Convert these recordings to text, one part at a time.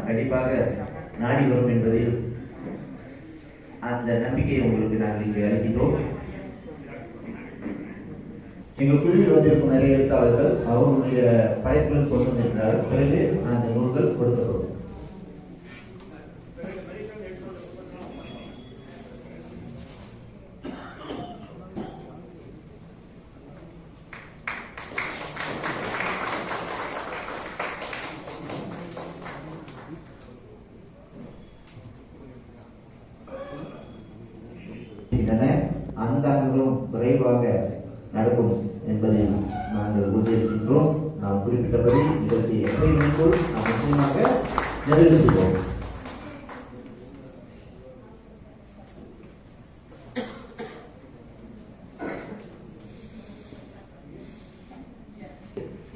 கண்டிப்பாக நாடி வரும் என்பதில் அந்த நம்பிக்கையை உங்களுக்கு நாங்கள் இங்கே அளிக்கின்றோம். எங்கள் குழுவில் வந்திருக்கும் நிறைய எழுத்தாளர்கள் அவர்களுடைய படைப்புகள் கொண்டு வந்திருக்கிறார்கள். பிறகு அந்த நூல்கள் கொடுக்கப்படும். அந்த விரைவாக நடக்கும் என்பதை நாங்கள் உறுதியளிக்கின்றோம். நாம் குறிப்பிட்டபடி 28 நாம் நிச்சயமாக நிறைவேற்றுவோம்.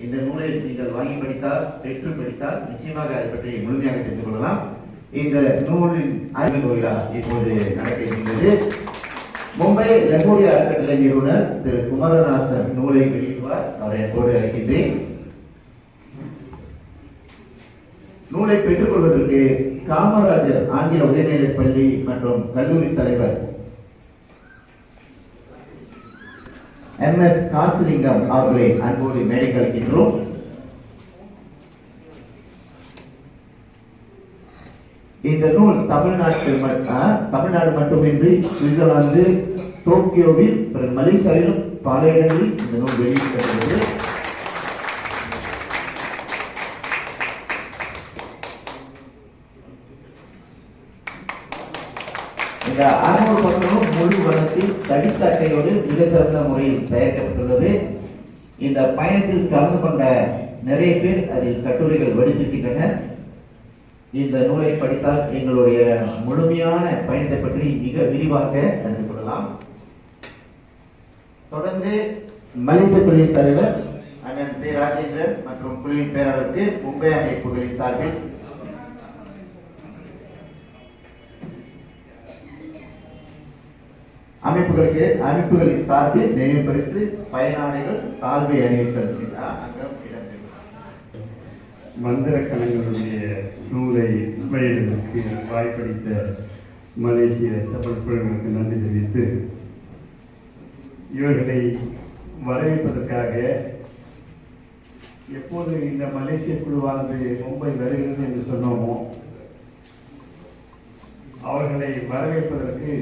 இந்த நூலை நீங்கள் வாங்கி படித்தால், பெற்று படித்தால் நிச்சயமாக அதை பற்றி முழுமையாக தெரிந்து கொள்ளலாம். இந்த நூலின் ஆய்வு விழா இப்போது நடக்க இருக்கின்றது. மும்பை லெமோரியா அறக்கட்டளை நிறுவனர் திரு குமரநாசன் நூலை வெளியிடுவார். அவரை போடு அழைக்கின்றேன். நூலை பெற்றுக் கொள்வதற்கு காமராஜர் ஆங்கில உயர்நிலைப் பள்ளி மற்றும் கல்லூரி தலைவர் MS காசிலிங்கம் அவர்களை அன்போடு மேடைக்கு அழைக்கின்றோம். இந்த நூல் தமிழ்நாடு மட்டுமின்றி சுவிட்சர்லாந்து, டோக்கியோவில், மலேசியாவிலும் பல இடங்களில் இந்த நூல் வெளியிடப்பட்டுள்ளது. இந்த 600 பக்கமும் முழு வண்ணத்தில் தடித்த அட்டையோடு மிக சிறந்த முறையில் தயாரிக்கப்பட்டுள்ளது. இந்த பயணத்தில் கலந்து கொண்ட நிறைய பேர் அதில் கட்டுரைகள் வடித்திருக்கின்றனர். இந்த நூலை படித்தால் எங்களுடைய முழுமையான பயணத்தை பற்றி மிக விரிவாக அறிந்து கொள்ளலாம். தொடர்ந்து மலேசிய குழுவின் தலைவர் அண்ணன் பே ராஜேந்திரன் மற்றும் குழுவின் பேராளருக்கு மும்பை அமைப்புகளின் சார்பில் அமைப்புகளின் சார்பில் நினைவு பரிசு, பயனாளிகள் சால்வை அணிவித்திருக்கிறார். மந்திரக்கணங்களுடைய நூலை வெளியிடுவதற்கு வாய்ப்பளித்த மலேசிய தமிழ் குழுவினருக்கு நன்றி தெரிவித்து, இவர்களை வரவேற்பதற்காக எப்போது இந்த மலேசிய குழுவானது மும்பை வருகிறது என்று சொன்னோமோ, அவர்களை வரவேற்பதற்கு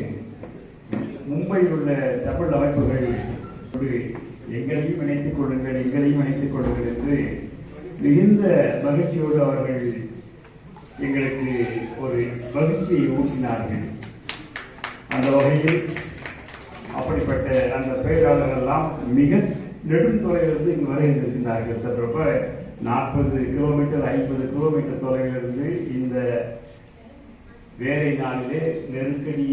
மும்பையில் உள்ள தமிழ் அமைப்புகள் எங்களையும் இணைத்துக் கொள்ளுங்கள் என்று மிகுந்த மகிழ்ச்சியோடு அவர்கள் எங்களுக்கு ஒரு மகிழ்ச்சியை ஊட்டினார்கள். அந்த வகையில் அப்படிப்பட்ட அந்த பேராளர்கள் எல்லாம் மிக நெடுந்தொலைவிலிருந்து இங்கு வருகின்றிருக்கிறார்கள். சற்றப்ப 40 கிலோமீட்டர் 50 கிலோமீட்டர் தொலைவிலிருந்து இந்த வேலை நாளிலே நெருக்கடி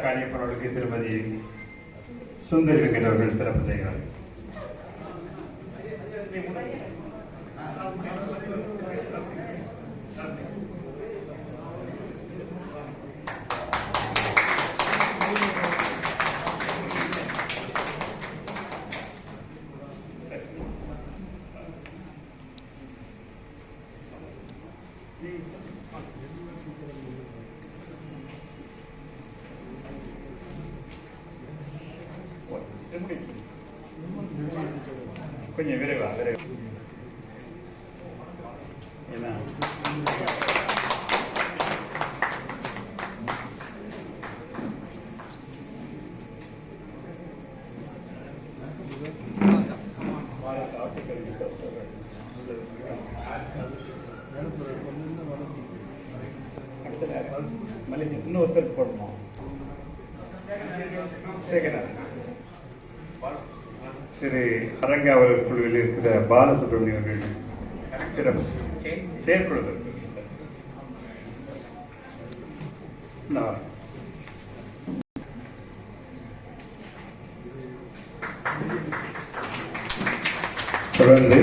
காரியப்பவர்களுக்கு திருமதி சுந்தரி வெங்கட் அவர்கள் சிறப்பு செய்கிறார். கொஞ்சம் விரைவா என்ன இன்னொருத்தர் போடணும். திரு அரங்காவலர் குழுவில் இருக்கிற பாலசுப்ரமணியம் அவர்கள் சிறப்பு செயற்குழு. தொடர்ந்து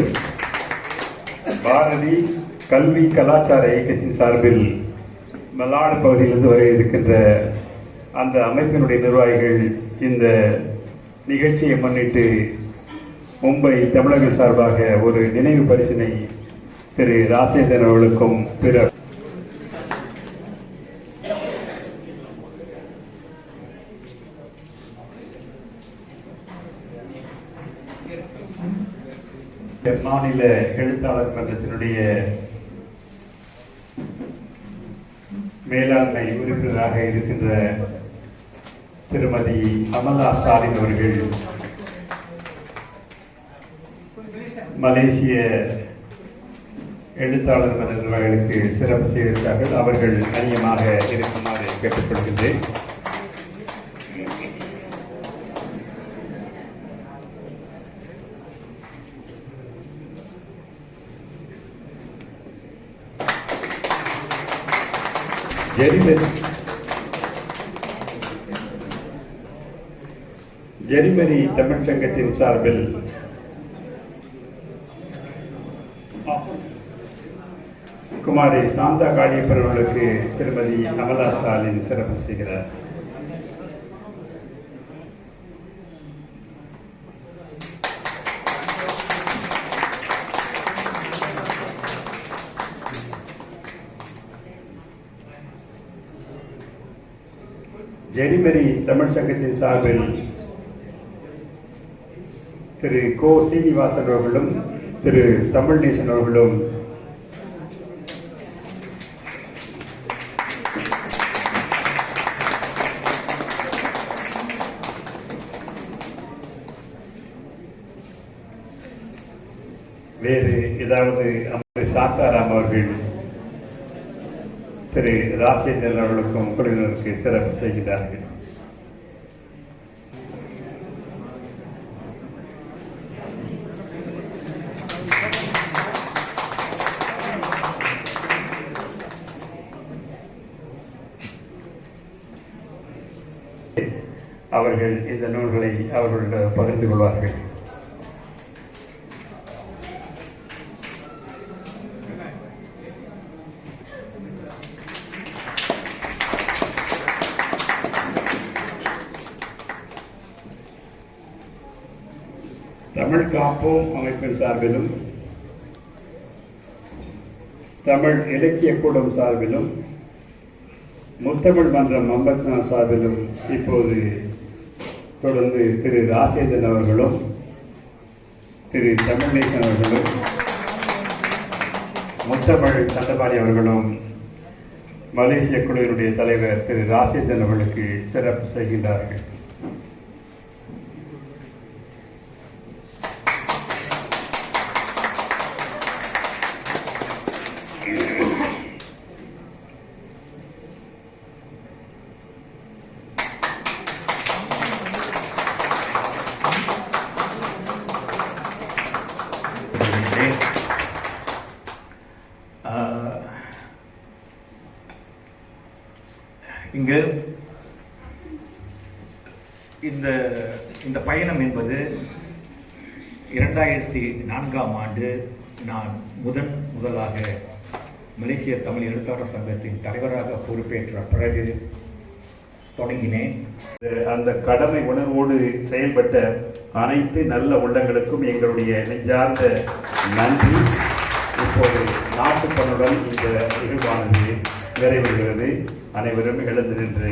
பாரதி கல்வி கலாச்சார இயக்கத்தின் சார்பில் மல்லாடு பகுதியிலிருந்து வர இருக்கின்ற அந்த அமைப்பினுடைய நிர்வாகிகள் இந்த நிகழ்ச்சியை முன்னிட்டு மும்பை தமிழக சார்பாக ஒரு நினைவு பரிசினை திரு ராசேந்திரன் அவர்களுக்கும் பிற மாநில எழுத்தாளர் மன்றத்தினுடைய மேலாண்மை உறுப்பினராக இருக்கின்ற திருமதி அமலா ஸ்டாலின் அவர்கள் மலேசிய எழுத்தாளர் மன்ற நிர்வாகிகளுக்கு சிறப்பு செய்திருக்கிறார்கள். அவர்கள் கண்ணியமாக இருக்குமாறு கேட்டுக்கொள்கின்றேன். ஜெரிமரி தமிழ் சங்கத்தின் சார்பில் குமாரி சாந்தா காளியப்பன் அவர்களுக்கு திருமதி அமலா ஸ்டாலின் சிறப்பு செய்கிறார். ஜெரிமரி தமிழ் சங்கத்தின் சார்பில் திரு கோ சீனிவாசன் அவர்களும் திரு தமிழ்நேசன் அவர்களும் வேறு ஏதாவது சாத்தாராம் அவர்கள் திரு ராசேந்திரன் அவர்களுக்கும் குழுவினருக்கு சிறப்பு செய்கிறார்கள். அவர்கள் இந்த நூல்களை அவர்களுடன் பகிர்ந்து கொள்வார்கள். தமிழ் காப்போம் அமைப்பின் சார்பிலும் தமிழ் இலக்கிய கூடம் சார்பிலும் முத்தமிழ் மன்றம் அம்பத்னா சார்பிலும் இப்போது தொடர்ந்து திரு ராசேந்திரன் அவர்களும் திரு தமிழ்நேசன் அவர்களும் முத்தமிழ் தண்டபாணி அவர்களும் மலேசிய குழுவினுடைய தலைவர் திரு ராசேந்திரன் அவர்களுக்கு சிறப்பு செய்கின்றார்கள். இங்கு இந்த பயணம் என்பது 2004ஆம் ஆண்டு நான் முதலாக மலேசிய தமிழ் எழுத்தாளர் சங்கத்தின் தலைவராக பொறுப்பேற்ற பிறகு தொடங்கினேன். அந்த கடமை உணர்வோடு செயல்பட்ட அனைத்து நல்ல உள்ளங்களுக்கும் எங்களுடைய நெஞ்சார்ந்த நன்றி. இப்போது நாட்டுப்பண்ணுடன் இந்த நிகழ்வானது நிறைவேறுகிறது. அனைவரும் எழுந்து நின்று